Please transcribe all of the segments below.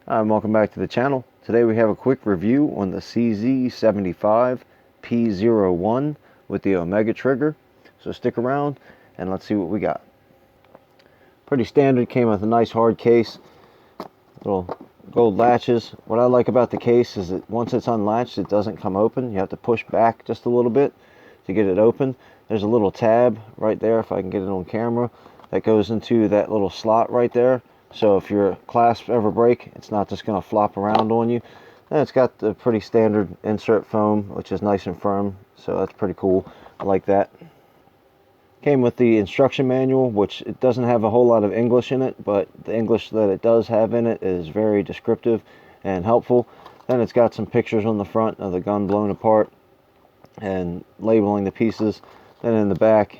Hi, and welcome back to the channel. Today we have a quick review on the CZ-75 P01 with the Omega trigger. So stick around and let's see what we got. Pretty standard, came with a nice hard case, little gold latches. What I like about the case is that once it's unlatched, it doesn't come open. You have to push back just a little bit to get it open. There's a little tab right there, if I can get it on camera, that goes into that little slot right there. So if your clasps ever break, it's not just going to flop around on you. And it's got the pretty standard insert foam, which is nice and firm, so that's pretty cool. I like that. Came with the instruction manual, which it doesn't have a whole lot of English in it, but the English that it does have in it is very descriptive and helpful. Then it's got some pictures on the front of the gun blown apart and labeling the pieces. Then in the back,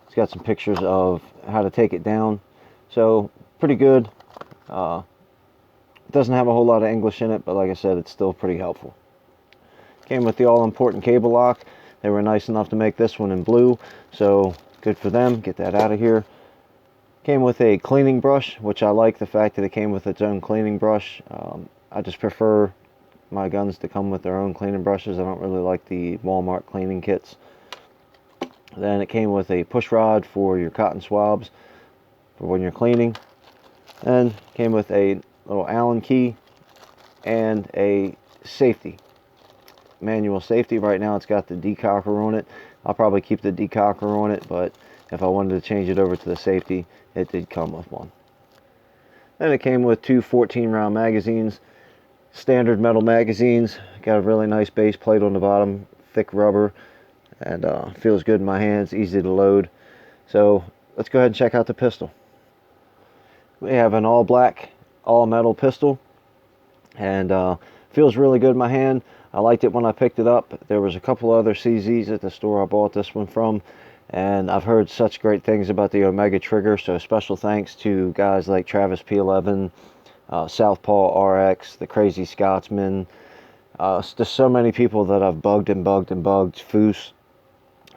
it's got some pictures of how to take it down. So pretty good. It doesn't have a whole lot of English in it, but like I said, it's still pretty helpful. Came with the all-important cable lock. They were nice enough to make this one in blue, so good for them. Get that out of here. Came with a cleaning brush, which I like the fact that it came with its own cleaning brush. I just prefer my guns to come with their own cleaning brushes. I don't really like the Walmart cleaning kits. Then it came with a push rod for your cotton swabs for when you're cleaning. And came with a little Allen key and a safety, manual safety. Right now it's got the decocker on it. I'll probably keep the decocker on it, but if I wanted to change it over to the safety, it did come with one. Then it came with two 14-round magazines, standard metal magazines. Got a really nice base plate on the bottom, thick rubber, and feels good in my hands, easy to load. So let's go ahead and check out the pistol. We have an all black, all metal pistol, and feels really good in my hand. I liked it when I picked it up. There was a couple other CZs at the store I bought this one from, and I've heard such great things about the Omega trigger, so special thanks to guys like Travis P-01, Southpaw RX, the Crazy Scotsman. There's so many people that I've bugged Foos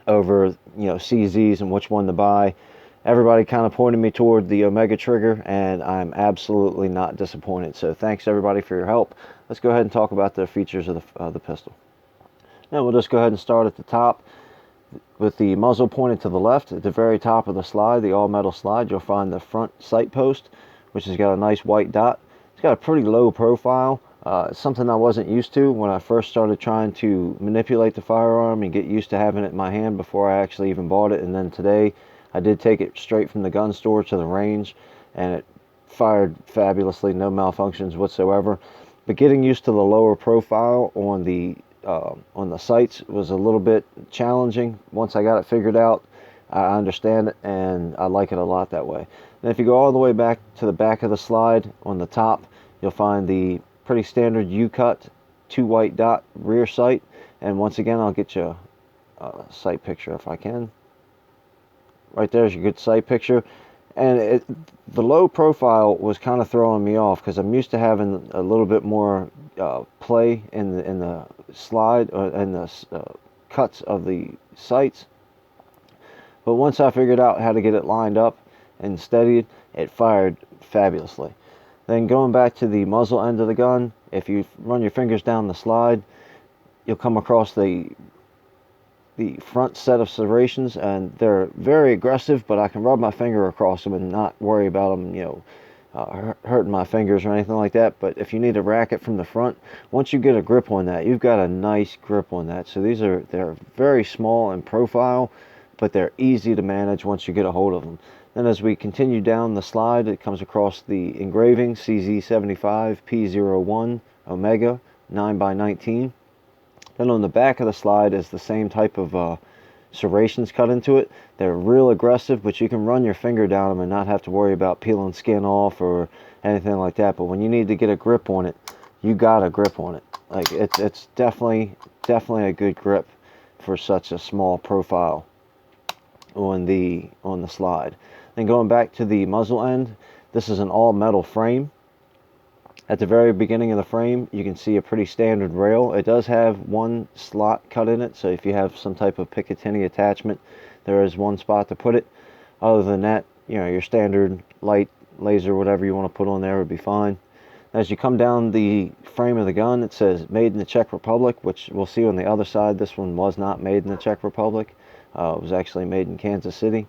over, CZs and which one to buy. Everybody kind of pointed me toward the Omega trigger, and I'm absolutely not disappointed. So thanks everybody for your help. Let's go ahead and talk about the features of the pistol. Now we'll just go ahead and start at the top with the muzzle pointed to the left. At the very top of the slide, the all metal slide, you'll find the front sight post, which has got a nice white dot. It's got a pretty low profile. It's something I wasn't used to when I first started trying to manipulate the firearm and get used to having it in my hand before I actually even bought it. And then today I did take it straight from the gun store to the range, and it fired fabulously, no malfunctions whatsoever. But getting used to the lower profile on the sights was a little bit challenging. Once I got it figured out, I understand it, and I like it a lot that way. And if you go all the way back to the back of the slide, on the top, you'll find the pretty standard U-cut 2 white dot rear sight. And once again, I'll get you a sight picture if I can. Right there's your good sight picture. And the low profile was kind of throwing me off because I'm used to having a little bit more play in the slide or in the cuts of the sights. But once I figured out how to get it lined up and steadied, it fired fabulously. Then going back to the muzzle end of the gun, if you run your fingers down the slide, you'll come across the front set of serrations, and they're very aggressive, but I can rub my finger across them and not worry about them, hurting my fingers or anything like that. But if you need to rack it from the front, once you get a grip on that, you've got a nice grip on that. So they're very small in profile, but they're easy to manage once you get a hold of them. Then as we continue down the slide, it comes across the engraving, CZ-75 P01 Omega 9x19. Then on the back of the slide is the same type of serrations cut into it. They're real aggressive, but you can run your finger down them and not have to worry about peeling skin off or anything like that. But when you need to get a grip on it, you got a grip on it. Like it's definitely a good grip for such a small profile on the slide. Then going back to the muzzle end, this is an all metal frame. At the very beginning of the frame, you can see a pretty standard rail. It does have one slot cut in it, so if you have some type of Picatinny attachment, there is one spot to put it. Other than that, your standard light, laser, whatever you want to put on there would be fine. As you come down the frame of the gun, it says made in the Czech Republic, which we'll see on the other side. This one was not made in the Czech Republic. It was actually made in Kansas City.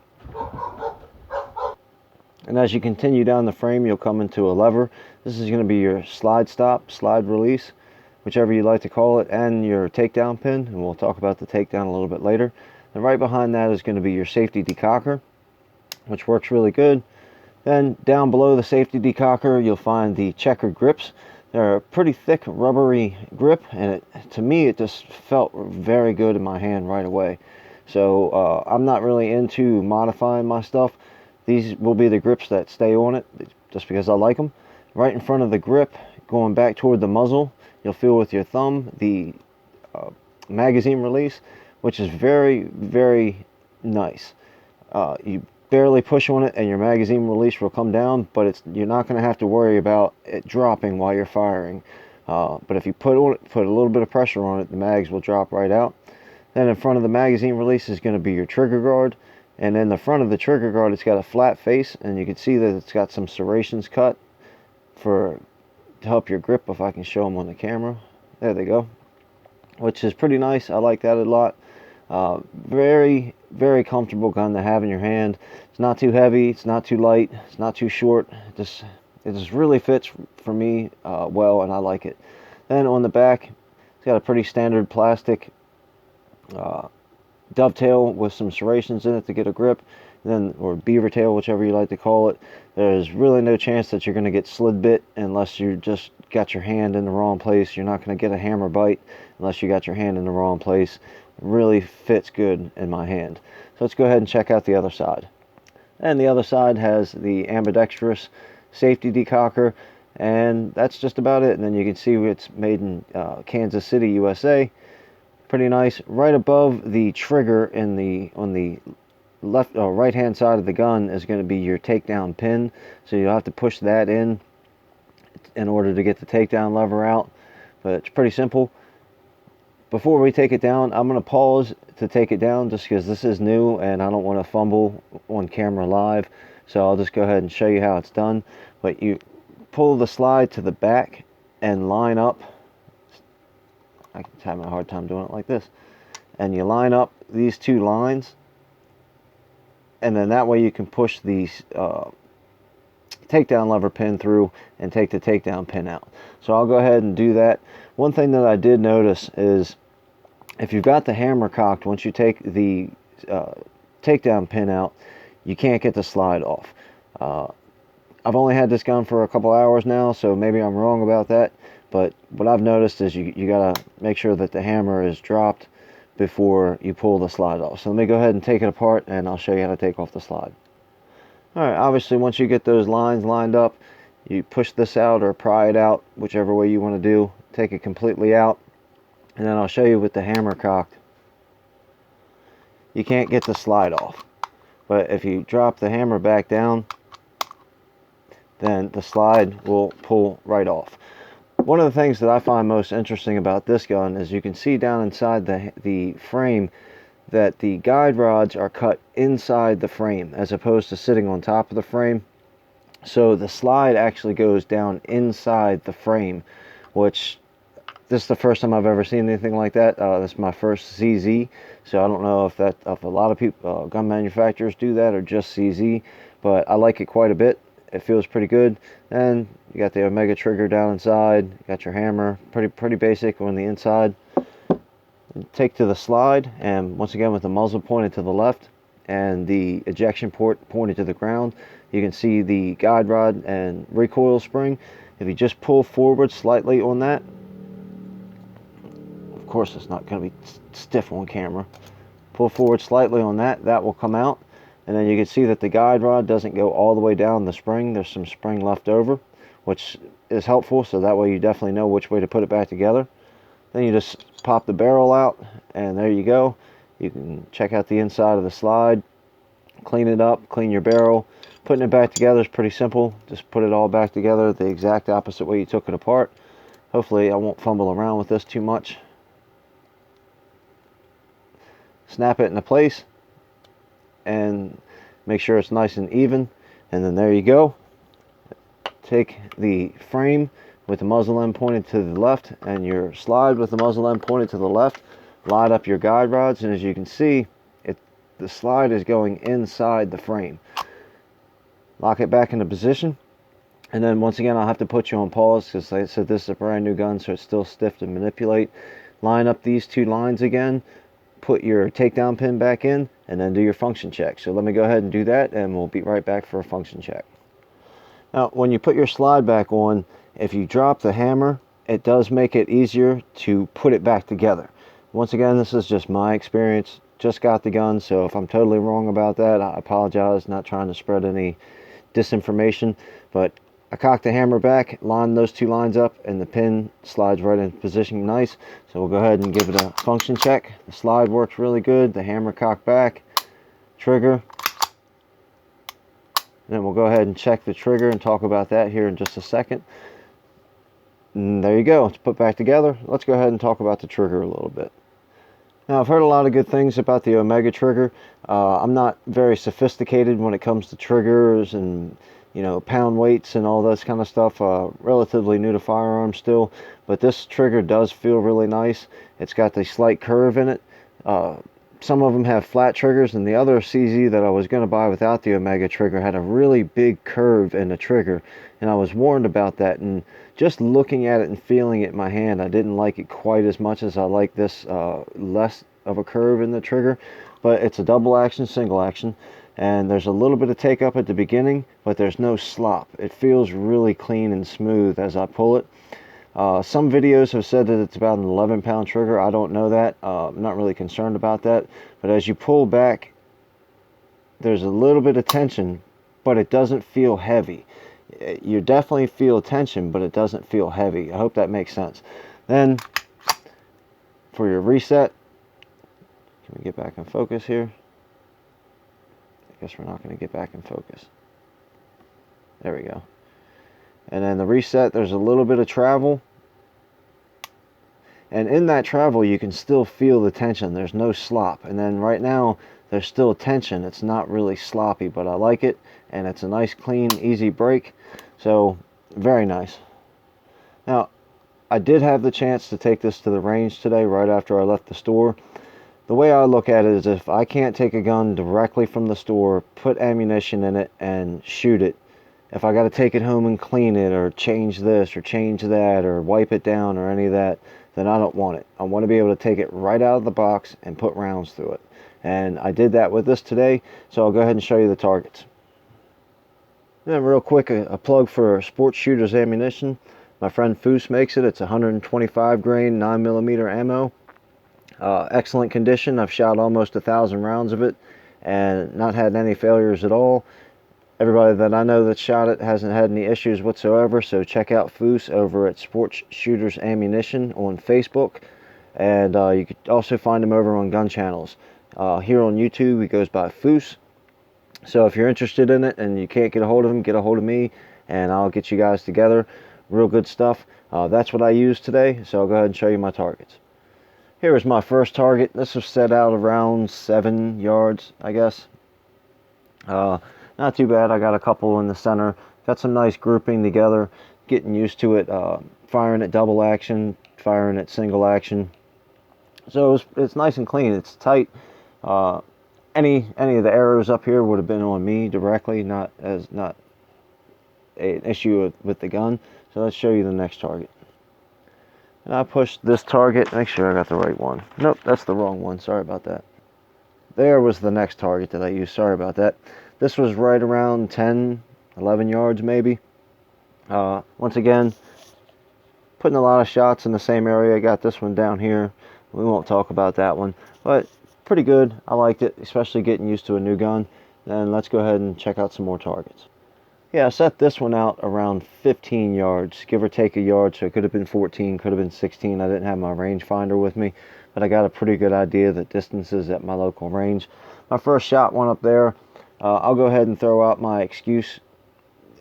And as you continue down the frame, you'll come into a lever. This is going to be your slide stop, slide release, whichever you like to call it, and your takedown pin, and we'll talk about the takedown a little bit later. And right behind that is going to be your safety decocker, which works really good. Then down below the safety decocker, you'll find the checker grips. They're a pretty thick rubbery grip, and to me it just felt very good in my hand right away. So I'm not really into modifying my stuff. These will be the grips that stay on it just because I like them. Right in front of the grip, going back toward the muzzle, you'll feel with your thumb the magazine release, which is very, very nice. You barely push on it and your magazine release will come down, but you're not going to have to worry about it dropping while you're firing. But if you put a little bit of pressure on it, the mags will drop right out. Then in front of the magazine release is going to be your trigger guard. And in the front of the trigger guard, it's got a flat face, and you can see that it's got some serrations cut to help your grip, if I can show them on the camera. There they go. Which is pretty nice. I like that a lot. Very, very comfortable gun to have in your hand. It's not too heavy, it's not too light, it's not too short. It just really fits for me well, and I like it. Then on the back, it's got a pretty standard plastic dovetail with some serrations in it to get a grip, or beaver tail, whichever you like to call it. There's really no chance that you're going to get slid bit unless you just got your hand in the wrong place. You're not going to get a hammer bite unless you got your hand in the wrong place. It really fits good in my hand. So let's go ahead and check out the other side. And the other side has the ambidextrous safety decocker, and that's just about it. And then you can see it's made in Kansas City, USA. Pretty nice. Right above the trigger on the left right hand side of the gun is going to be your takedown pin, so you'll have to push that in order to get the takedown lever out, but it's pretty simple. Before we take it down, I'm going to pause to take it down just because this is new and I don't want to fumble on camera live, so I'll just go ahead and show you how it's done. But you pull the slide to the back and line up. I'm having a hard time doing it like this. And you line up these two lines, and then that way you can push the takedown lever pin through and take the takedown pin out. So I'll go ahead and do that. One thing that I did notice is if you've got the hammer cocked, once you take the takedown pin out, you can't get the slide off. I've only had this gun for a couple hours now, so maybe I'm wrong about that. But what I've noticed is you gotta make sure that the hammer is dropped before you pull the slide off. So let me go ahead and take it apart and I'll show you how to take off the slide. Alright, obviously once you get those lines lined up, you push this out or pry it out, whichever way you want to do. Take it completely out, and then I'll show you with the hammer cocked. You can't get the slide off. But if you drop the hammer back down, then the slide will pull right off. One of the things that I find most interesting about this gun is you can see down inside the frame that the guide rods are cut inside the frame as opposed to sitting on top of the frame. So the slide actually goes down inside the frame, which this is the first time I've ever seen anything like that. This is my first CZ, so I don't know if a lot of people, gun manufacturers do that or just CZ, but I like it quite a bit. It feels pretty good. And you got the Omega trigger down inside. You got your hammer, pretty basic on the inside. Take to the slide, and once again with the muzzle pointed to the left and the ejection port pointed to the ground, you can see the guide rod and recoil spring. If you just pull forward slightly on that, of course it's not going to be stiff on camera. Pull forward slightly on that, that will come out. And then you can see that the guide rod doesn't go all the way down the spring. There's some spring left over, which is helpful, so that way you definitely know which way to put it back together. Then you just pop the barrel out, and there you go. You can check out the inside of the slide, clean it up, clean your barrel. Putting it back together is pretty simple. Just put it all back together the exact opposite way you took it apart. Hopefully I won't fumble around with this too much. Snap it into place and make sure it's nice and even, and then there you go. Take the frame, with the muzzle end pointed to the left and your slide with the muzzle end pointed to the left. Line up your guide rods, and as you can see, the slide is going inside the frame. Lock it back into position, and then once again I'll have to put you on pause because like I said, this is a brand new gun, so it's still stiff to manipulate. Line up these two lines again, put your takedown pin back in, and then do your function check. So let me go ahead and do that, and we'll be right back for a function check. Now when you put your slide back on, if you drop the hammer, it does make it easier to put it back together. Once again, this is just my experience. Just got the gun, so if I'm totally wrong about that, I apologize. Not trying to spread any disinformation, but I cocked the hammer back, line those two lines up, and the pin slides right in position nice. So we'll go ahead and give it a function check. The slide works really good. The hammer cocked back, trigger. And then we'll go ahead and check the trigger and talk about that here in just a second. And there you go. It's put back together. Let's go ahead and talk about the trigger a little bit. Now, I've heard a lot of good things about the Omega trigger. I'm not very sophisticated when it comes to triggers and, you know, pound weights and all this kind of stuff. Relatively new to firearms still, but this trigger does feel really nice. It's got the slight curve in it. Some of them have flat triggers, and the other CZ that I was going to buy without the Omega trigger had a really big curve in the trigger, and I was warned about that. And just looking at it and feeling it in my hand, I didn't like it quite as much as I like this less of a curve in the trigger. But it's a double action, single action, and there's a little bit of take up at the beginning, but there's no slop. It feels really clean and smooth as I pull it. Some videos have said that it's about an 11-pound trigger. I don't know that. I'm not really concerned about that. But as you pull back, there's a little bit of tension, but it doesn't feel heavy. You definitely feel tension, but it doesn't feel heavy. I hope that makes sense. Then, for your reset, can we get back in focus here? I guess we're not going to get back in focus. There we go. And then the reset, there's a little bit of travel. And in that travel, you can still feel the tension. There's no slop. And then right now, there's still tension. It's not really sloppy, but I like it. And it's a nice, clean, easy break. So, very nice. Now, I did have the chance to take this to the range today, right after I left the store. The way I look at it is if I can't take a gun directly from the store, put ammunition in it, and shoot it, if I got to take it home and clean it, or change this, or change that, or wipe it down, or any of that, then I don't want it. I want to be able to take it right out of the box and put rounds through it. And I did that with this today, so I'll go ahead and show you the targets. And real quick, a plug for Sports Shooters ammunition. My friend Foose makes it. It's 125 grain 9mm ammo. Excellent condition. I've shot almost 1,000 rounds of it and not had any failures at all. Everybody that I know that shot it hasn't had any issues whatsoever, so check out Foose over at Sports Shooters Ammunition on Facebook. And you could also find him over on gun channels. Here on YouTube, he goes by Foose. So if you're interested in it and you can't get a hold of him, get a hold of me, and I'll get you guys together. Real good stuff. That's what I used today, so I'll go ahead and show you my targets. Here is my first target. This was set out around 7 yards, I guess. Not too bad. I it's a couple in the center. Got some nice grouping together. Getting used to it. Firing at double action, firing at single action. So it's nice and clean. It's tight. Any of the arrows up here would have been on me directly, not an issue with the gun. So let's show you the next target. And I pushed this target. Make sure I got the right one. Nope, that's the wrong one. Sorry about that. There was the next target that I used. Sorry about that. This was right around 10, 11 yards maybe. Once again, putting a lot of shots in the same area. I got this one down here. We won't talk about that one. But pretty good. I liked it, especially getting used to a new gun. Then let's go ahead and check out some more targets. Yeah, I set this one out around 15 yards, give or take a yard, so it could have been 14, could have been 16. I didn't have my rangefinder with me, but I got a pretty good idea of the distances at my local range. My first shot went up there. I'll go ahead and throw out my excuse.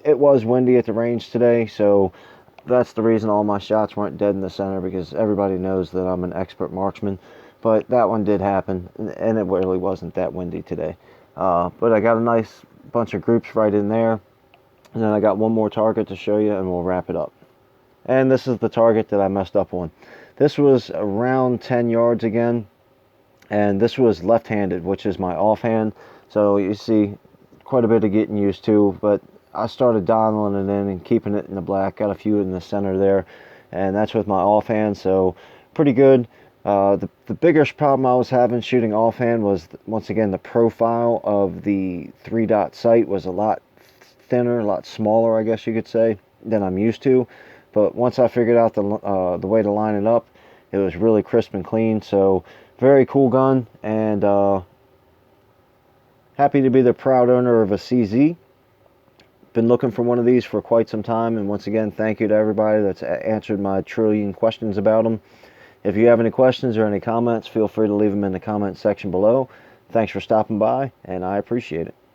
It was windy at the range today, so that's the reason all my shots weren't dead in the center, because everybody knows that I'm an expert marksman. But that one did happen, and it really wasn't that windy today. But I got a nice bunch of groups right in there. And then I got one more target to show you, and we'll wrap it up. And this is the target that I messed up on. This was around 10 yards again, and this was left-handed, which is my offhand. So you see quite a bit of getting used to, but I started dialing it in and keeping it in the black. Got a few in the center there, and that's with my offhand, so pretty good. The biggest problem I was having shooting offhand was, once again, the profile of the 3-dot sight was a lot thinner, a lot smaller, I guess you could say, than I'm used to. But once I figured out the way to line it up, it was really crisp and clean. So very cool gun, and happy to be the proud owner of a CZ. Been looking for one of these for quite some time, and once again, thank you to everybody that's answered my trillion questions about them. If you have any questions or any comments, feel free to leave them in the comment section below. Thanks for stopping by, and I appreciate it.